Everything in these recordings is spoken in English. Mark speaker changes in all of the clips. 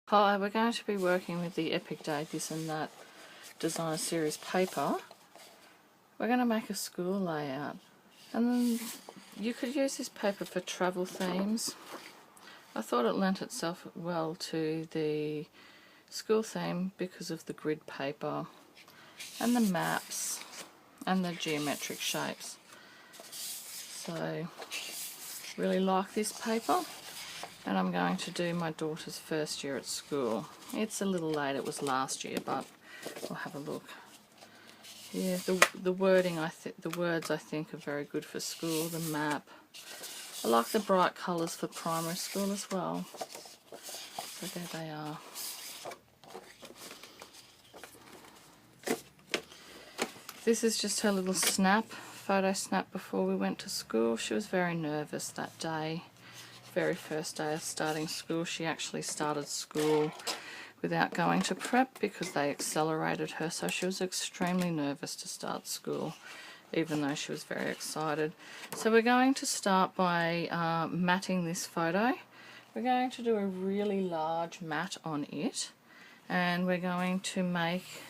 Speaker 1: Hi, we're going to be working with the Epic Day This and That Designer Series paper. We're going to make a school layout, and then you could use this paper for travel themes. I thought it lent itself well to the school theme because of the grid paper and the maps and the geometric shapes. So really like this paper. And I'm going to do my daughter's first year at school. It's a little late, it was last year, but we'll have a look. Yeah, the wording, the words I think are very good for school, the map. I like the bright colours for primary school as well. So there they are. This is just her little photo snap before we went to school. She was very nervous that day. Very first day of starting school. She actually started school without going to prep because they accelerated her, so she was extremely nervous to start school, even though she was very excited. So we're going to start by matting this photo. We're going to do a really large mat on it, and we're going to make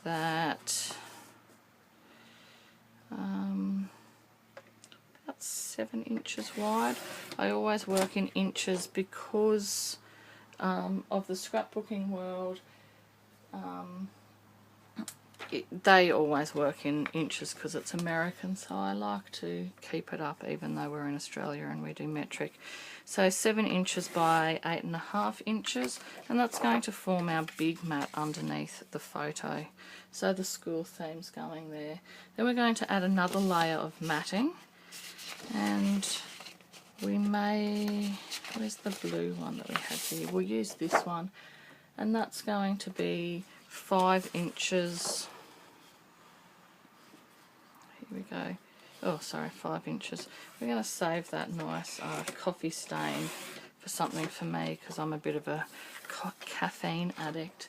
Speaker 1: that about 7 inches wide. I always work in inches because of the scrapbooking world. They always work in inches because it's American, so I like to keep it up even though we're in Australia and we do metric. So 7 inches by 8.5 inches, and that's going to form our big mat underneath the photo. So the school theme's going there. Then we're going to add another layer of matting, and we may, where's the blue one that we had here? We'll use this one, and that's going to be 5 inches. Here we go. Oh, sorry, 5 inches. We're going to save that nice coffee stain for something for me because I'm a bit of a caffeine addict.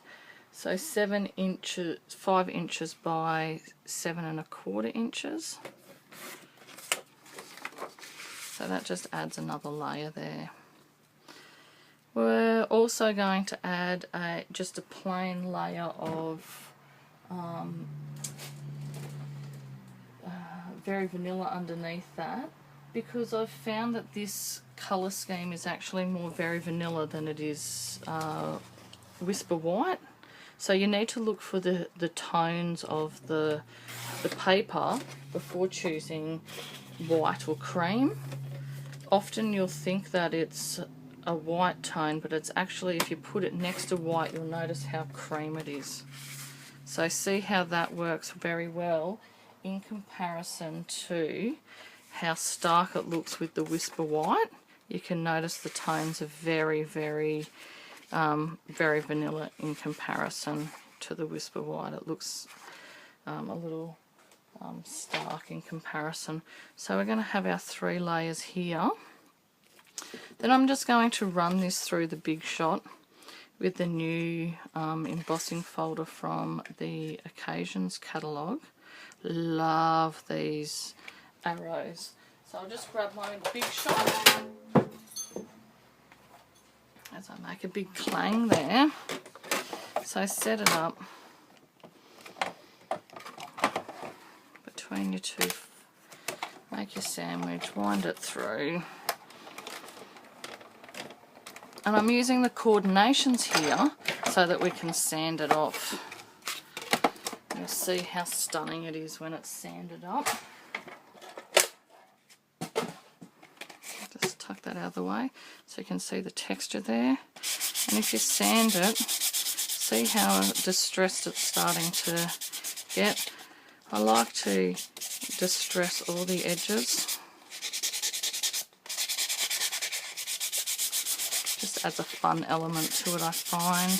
Speaker 1: So 5 inches by 7.25 inches. So that just adds another layer there. We're also going to add just a plain layer of very vanilla underneath that, because I've found that this colour scheme is actually more very vanilla than it is whisper white. So you need to look for the tones of the paper before choosing white or cream. Often you'll think that it's a white tone, but it's actually, if you put it next to white, you'll notice how cream it is. So see how that works very well in comparison to how stark it looks with the whisper white. You can notice the tones are very, very vanilla in comparison to the whisper white. It looks a little stark in comparison. So we're going to have our 3 layers here. Then I'm just going to run this through the Big Shot with the new embossing folder from the Occasions catalogue. Love these arrows. So I'll just grab my Big Shot as I make a big clang there. So set it up between your two, make your sandwich, wind it through. And I'm using the Coredinations here so that we can sand it off. You'll see how stunning it is when it's sanded up. Just tuck that out of the way so you can see the texture there. And if you sand it, see how distressed it's starting to get. I like to distress all the edges. Just adds a fun element to it, I find.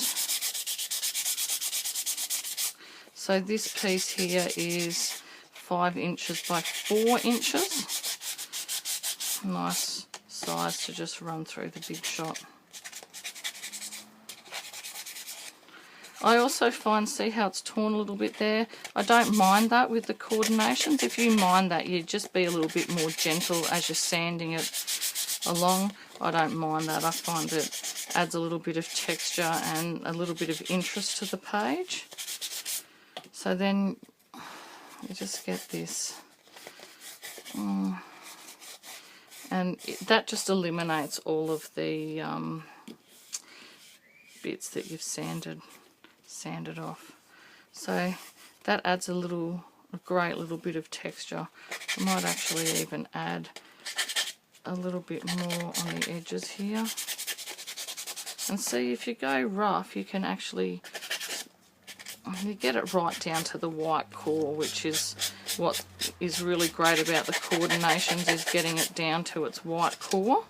Speaker 1: So this piece here is 5 inches by 4 inches. Nice size to just run through the Big Shot. I also find, see how it's torn a little bit there? I don't mind that with the Coredinations. If you mind that, you just be a little bit more gentle as you're sanding it along. I don't mind that. I find it adds a little bit of texture and a little bit of interest to the page. So then you just get this, and that just eliminates all of the bits that you've sanded off. So that adds a great little bit of texture. I might actually even add a little bit more on the edges here. And see, if you go rough, you can actually, you get it right down to the white core, which is what is really great about the Coredinations, is getting it down to its white core.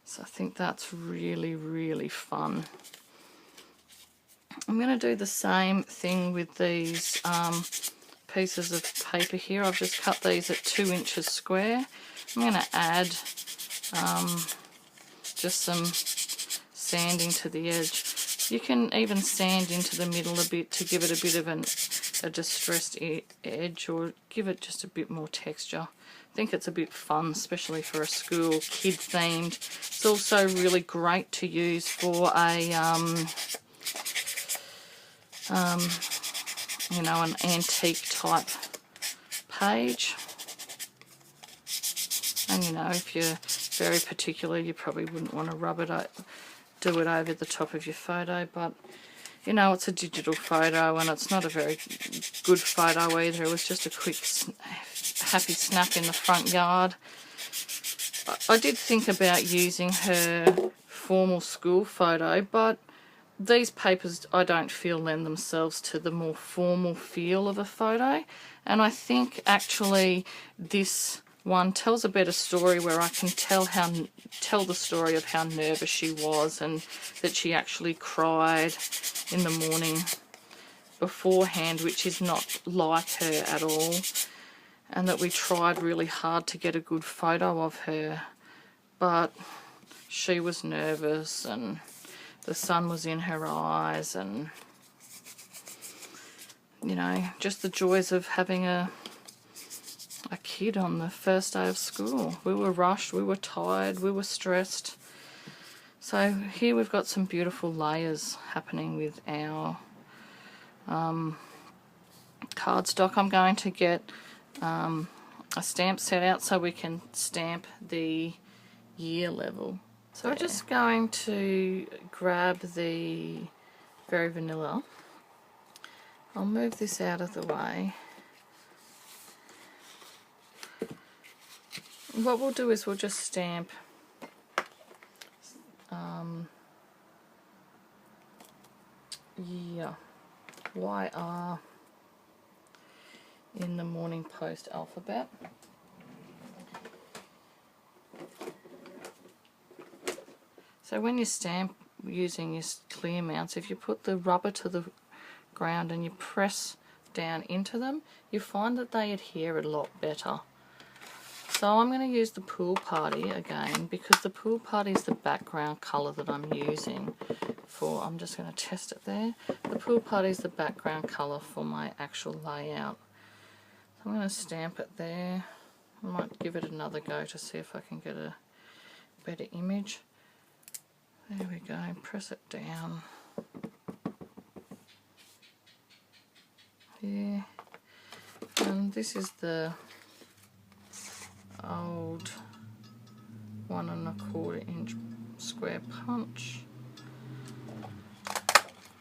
Speaker 1: So I think that's really, really fun. I'm going to do the same thing with these pieces of paper here. I've just cut these at 2 inches square. I'm going to add just some sanding to the edge. You can even sand into the middle a bit to give it a bit of a distressed edge, or give it just a bit more texture. I think it's a bit fun, especially for a school, kid themed. It's also really great to use for a you know, an antique type page. And you know, if you're very particular, you probably wouldn't want to do it over the top of your photo, but you know, it's a digital photo and it's not a very good photo either. It was just a quick happy snap in the front yard. I did think about using her formal school photo, but these papers I don't feel lend themselves to the more formal feel of a photo, and I think actually this one tells a better story, where I can tell the story of how nervous she was, and that she actually cried in the morning beforehand, which is not like her at all, and that we tried really hard to get a good photo of her, but she was nervous and the sun was in her eyes, and you know, just the joys of having a kid on the first day of school. We were rushed, we were tired, we were stressed. So here we've got some beautiful layers happening with our cardstock. I'm going to get a stamp set out so we can stamp the year level. So I'm just going to grab the Very Vanilla. I'll move this out of the way. What we'll do is we'll just stamp YR in the Morning Post alphabet. So when you stamp using your clear mounts, if you put the rubber to the ground and you press down into them, you find that they adhere a lot better. So I'm going to use the Pool Party again, because the Pool Party is the background colour that I'm using for, I'm just going to test it there. The Pool Party is the background colour for my actual layout. So I'm going to stamp it there. I might give it another go to see if I can get a better image. There we go, press it down. Yeah. And this is the old 1 1/4 inch square punch.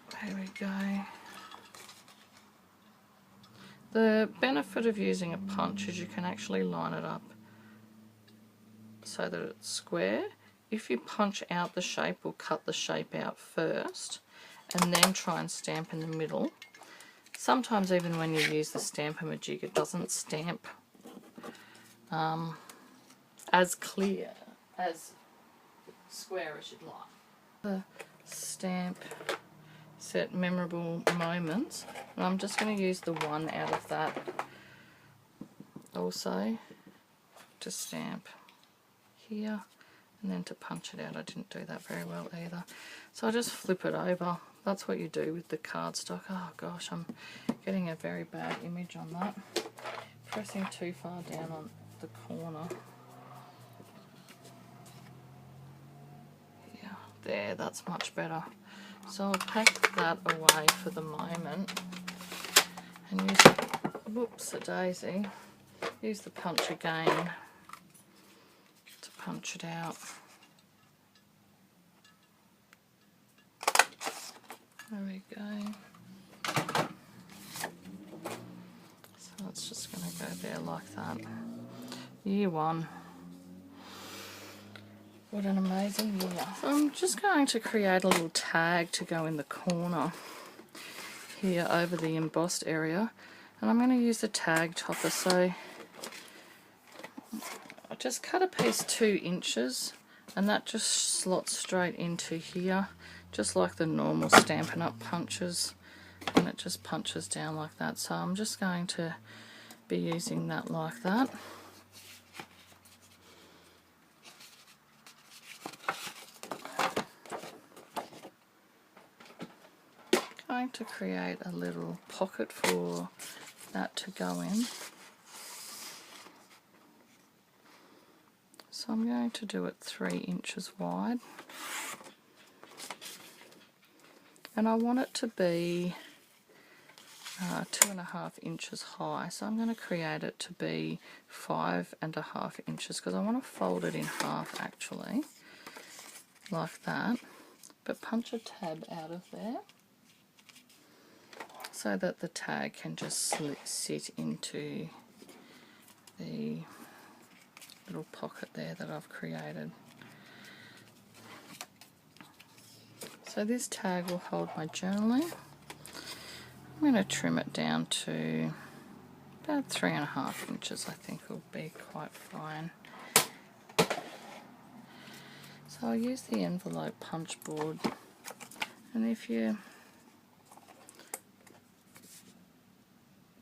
Speaker 1: There we go. The benefit of using a punch is you can actually line it up so that it's square. If you punch out the shape or cut the shape out first and then try and stamp in the middle, sometimes even when you use the Stamp-O-Majig it doesn't stamp as clear, as square as you'd like. The stamp set memorable moments, and I'm just going to use the one out of that also to stamp here, and then to punch it out. I didn't do that very well either, so I just flip it over. That's what you do with the cardstock. Oh gosh, I'm getting a very bad image on that. Pressing too far down on the corner. There, that's much better. So I'll pack that away for the moment and use, whoops, a daisy, use the punch again to punch it out. There we go. So it's just going to go there like that. Year one. What an amazing year. So I'm just going to create a little tag to go in the corner here over the embossed area, and I'm going to use the tag topper. So I just cut a piece 2 inches and that just slots straight into here, just like the normal Stampin' Up punches, and it just punches down like that. So I'm just going to be using that like that. Going to create a little pocket for that to go in. So I'm going to do it 3 inches wide, and I want it to be 2.5 inches high, so I'm going to create it to be 5.5 inches because I want to fold it in half actually, like that, but punch a tab out of there so that the tag can just sit into the little pocket there that I've created. So this tag will hold my journaling. I'm going to trim it down to about 3.5 inches. I think will be quite fine. So I'll use the envelope punch board, and if you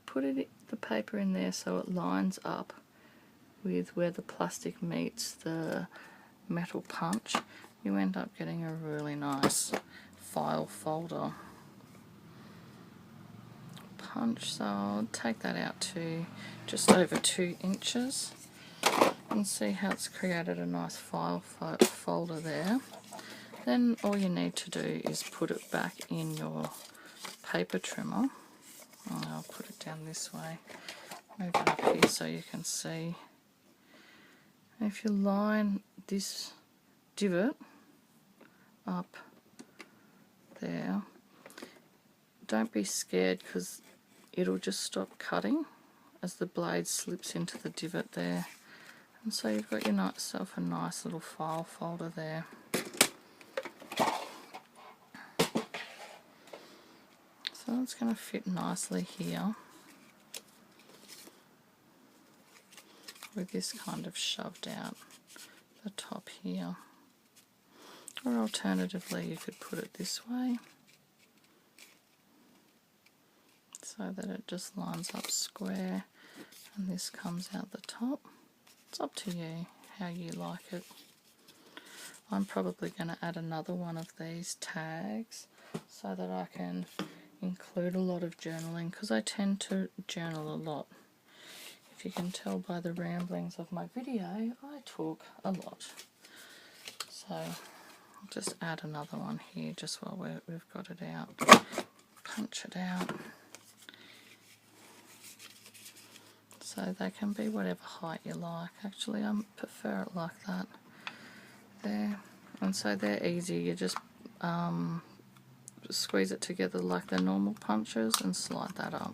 Speaker 1: put the paper in there so it lines up with where the plastic meets the metal punch, you end up getting a really nice file folder punch. So I'll take that out to just over 2 inches and see how it's created a nice file folder there. Then all you need to do is put it back in your paper trimmer. And I'll put it down this way, move it up here so you can see. If you line this divot up there, don't be scared because it'll just stop cutting as the blade slips into the divot there, and so you've got yourself a nice little file folder there. So it's going to fit nicely here with this kind of shoved out the top here, or alternatively you could put it this way so that it just lines up square and this comes out the top. It's up to you how you like it. I'm probably going to add another one of these tags so that I can include a lot of journaling, because I tend to journal a lot. If you can tell by the ramblings of my video, I talk a lot. So I'll just add another one here just while we've got it out. Punch it out. So they can be whatever height you like. Actually, I prefer it like that. There. And so they're easy. You just squeeze it together like the normal punches and slide that up,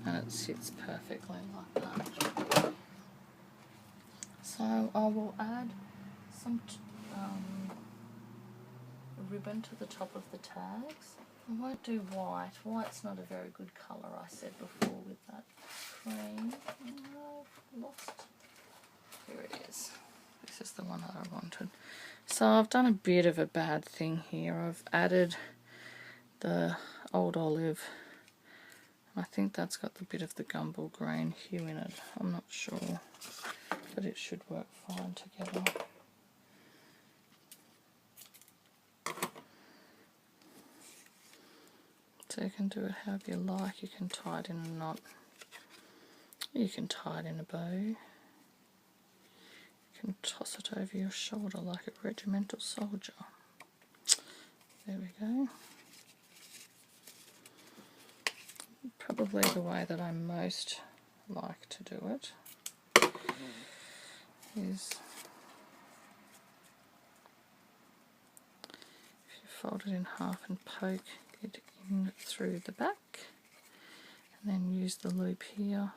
Speaker 1: and it sits perfectly like that. So I will add some ribbon to the top of the tags. I won't do white. White's not a very good colour, I said before, with that cream. I've lost. Here it is. This is the one that I wanted. So I've done a bit of a bad thing here. I've added the old olive. I think that's got the bit of the gumball green hue in it. I'm not sure, but it should work fine together. So you can do it however you like. You can tie it in a knot. You can tie it in a bow. You can toss it over your shoulder like a regimental soldier. There we go. Probably the way that I most like to do it is if you fold it in half and poke it in through the back, and then use the loop here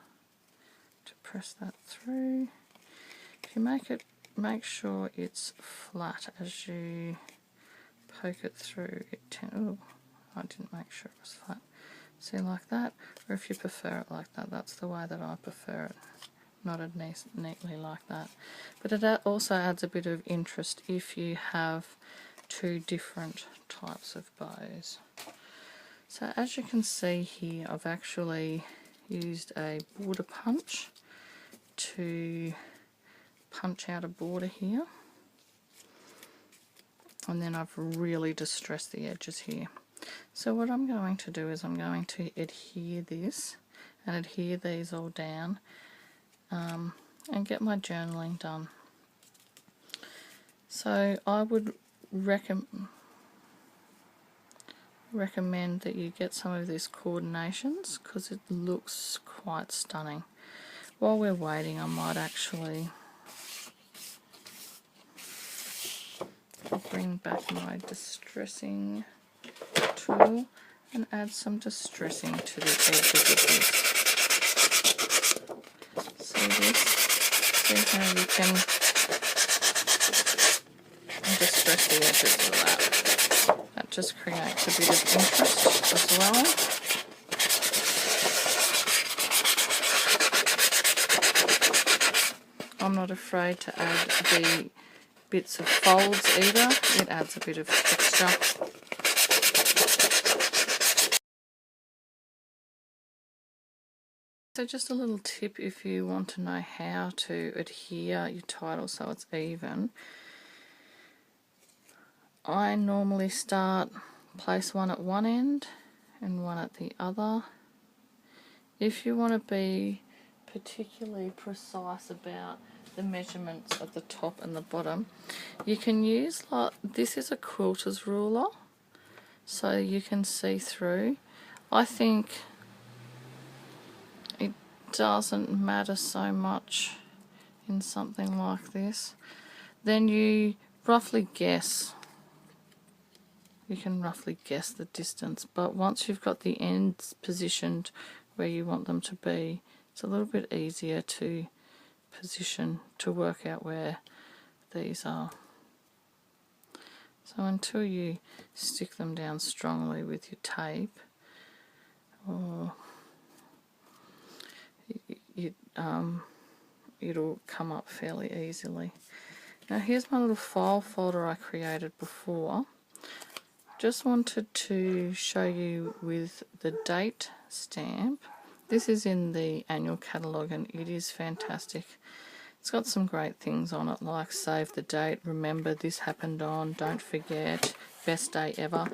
Speaker 1: to press that through. If you make sure it's flat as you poke it through. Oh, I didn't make sure it was flat. See, like that, or if you prefer it like that, that's the way that I prefer it. Not as neatly like that. But it also adds a bit of interest if you have two different types of bows. So as you can see here, I've actually used a border punch to punch out a border here, and then I've really distressed the edges here. So what I'm going to do is I'm going to adhere this and adhere these all down and get my journaling done. So I would recommend that you get some of these Coredinations because it looks quite stunning. While we're waiting, I might actually bring back my distressing tool and add some distressing to the edges of this. See how you can distress the edges of that. That just creates a bit of interest as well. I'm not afraid to add the bits of folds either. It adds a bit of texture. So just a little tip if you want to know how to adhere your title so it's even. I normally place one at one end and one at the other. If you want to be particularly precise about the measurements at the top and the bottom, you can use, like, this is a quilter's ruler, so you can see through. I think it doesn't matter so much in something like this. Then you roughly guess. You can roughly guess the distance, but once you've got the ends positioned where you want them to be, it's a little bit easier to position, to work out where these are. So until you stick them down strongly with your tape, or it'll come up fairly easily. Now here's my little file folder I created before. Just wanted to show you with the date stamp. This is in the annual catalogue and it is fantastic. It's got some great things on it, like save the date, remember this happened on, don't forget, best day ever.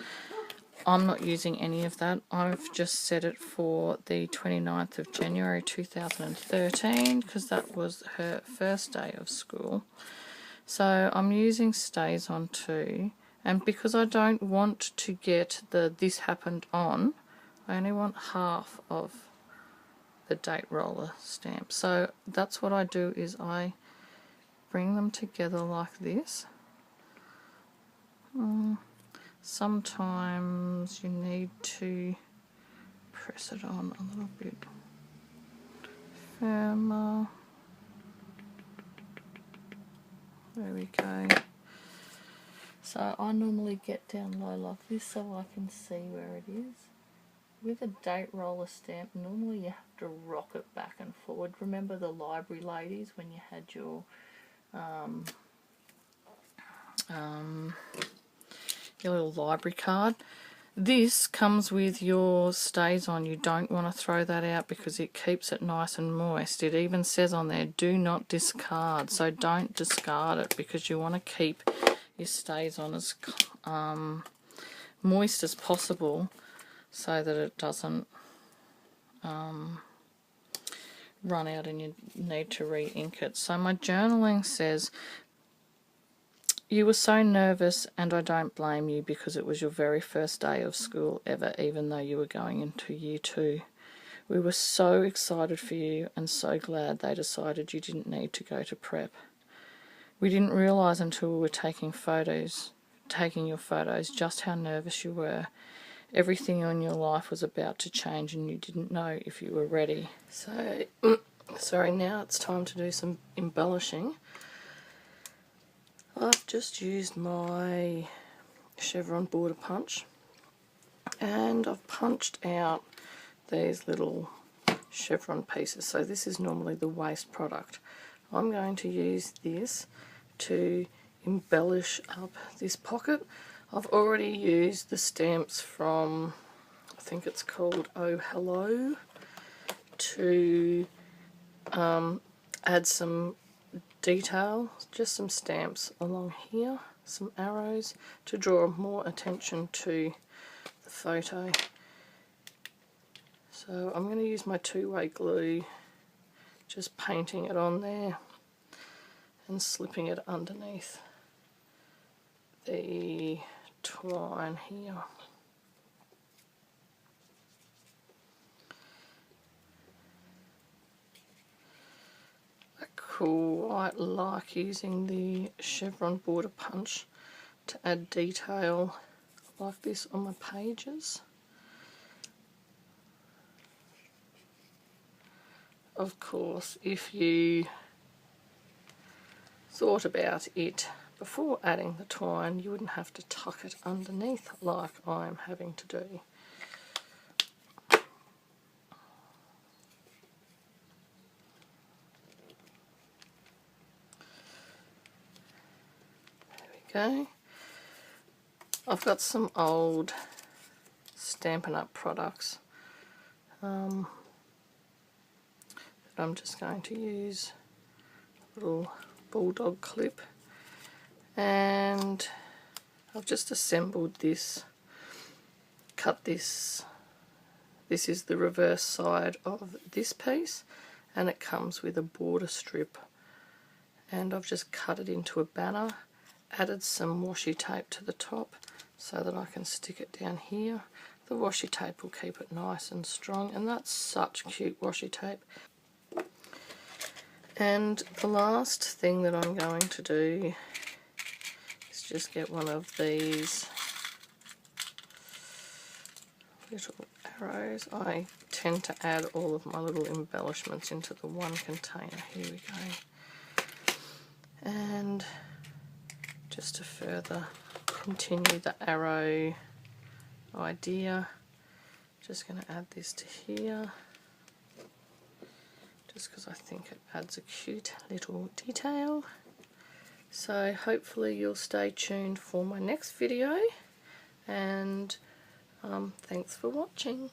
Speaker 1: I'm not using any of that. I've just set it for the 29th of January 2013 because that was her first day of school. So I'm using stays on too, and because I don't want to get the this happened on, I only want half of the date roller stamp. So that's what I do, is I bring them together like this. Sometimes you need to press it on a little bit firmer. There we go. So I normally get down low like this so I can see where it is. With a date roller stamp, normally you have to rock it back and forward. Remember the library ladies when you had your little library card? This comes with your stays on. You don't want to throw that out because it keeps it nice and moist. It even says on there, do not discard. So don't discard it because you want to keep your stays on as moist as possible so that it doesn't run out and you need to re-ink it. So my journaling says You were so nervous, and I don't blame you, because it was your very first day of school ever, even though you were going into year 2. We were so excited for you and so glad they decided you didn't need to go to prep. We didn't realise until we were taking your photos, just how nervous you were. Everything in your life was about to change and you didn't know if you were ready. So, sorry, now it's time to do some embellishing. I've just used my chevron border punch and I've punched out these little chevron pieces. So this is normally the waste product. I'm going to use this to embellish up this pocket. I've already used the stamps from, I think it's called Oh Hello, to add some detail, just some stamps along here, some arrows to draw more attention to the photo. So I'm going to use my two-way glue, just painting it on there and slipping it underneath the twine here. I quite like using the chevron border punch to add detail like this on my pages. Of course, if you thought about it before adding the twine, you wouldn't have to tuck it underneath like I'm having to do. Okay, I've got some old Stampin' Up products that I'm just going to use a little bulldog clip, and I've just assembled this, cut this. This is the reverse side of this piece and it comes with a border strip, and I've just cut it into a banner, added some washi tape to the top so that I can stick it down here. The washi tape will keep it nice and strong, and that's such cute washi tape. And the last thing that I'm going to do is just get one of these little arrows. I tend to add all of my little embellishments into the one container. Here we go. And just to further continue the arrow idea, just going to add this to here, just because I think it adds a cute little detail. So hopefully you'll stay tuned for my next video, and thanks for watching.